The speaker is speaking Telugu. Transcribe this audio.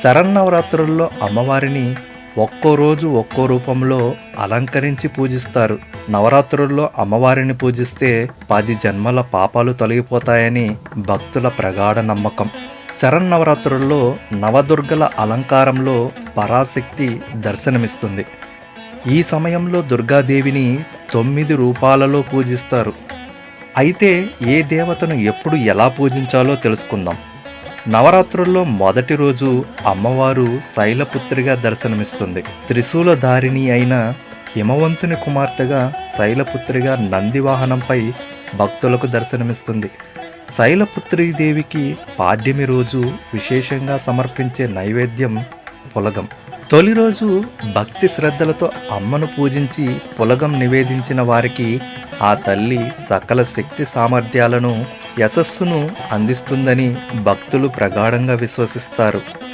శరన్నవరాత్రుల్లో అమ్మవారిని ఒక్కో రోజు ఒక్కో రూపంలో అలంకరించి పూజిస్తారు. నవరాత్రుల్లో అమ్మవారిని పూజిస్తే 10 జన్మల పాపాలు తొలగిపోతాయని భక్తుల ప్రగాఢ నమ్మకం. శరన్నవరాత్రుల్లో నవదుర్గల అలంకారంలో పరాశక్తి దర్శనమిస్తుంది. ఈ సమయంలో దుర్గాదేవిని 9 రూపాలలో పూజిస్తారు. అయితే ఏ దేవతను ఎప్పుడు ఎలా పూజించాలో తెలుసుకుందాం. నవరాత్రుల్లో మొదటి రోజు అమ్మవారు శైలపుత్రిగా దర్శనమిస్తుంది. త్రిశూలధారిణి అయిన హిమవంతుని కుమార్తెగా శైలపుత్రిగా నందివాహనంపై భక్తులకు దర్శనమిస్తుంది. శైలపుత్రీదేవికి పాడ్యమి రోజు విశేషంగా సమర్పించే నైవేద్యం పులగం. తొలి రోజు భక్తి శ్రద్ధలతో అమ్మను పూజించి పులగం నివేదించిన వారికి ఆ తల్లి సకల శక్తి సామర్థ్యాలను, యశస్సును అందిస్తుందని భక్తులు ప్రగాఢంగా విశ్వసిస్తారు.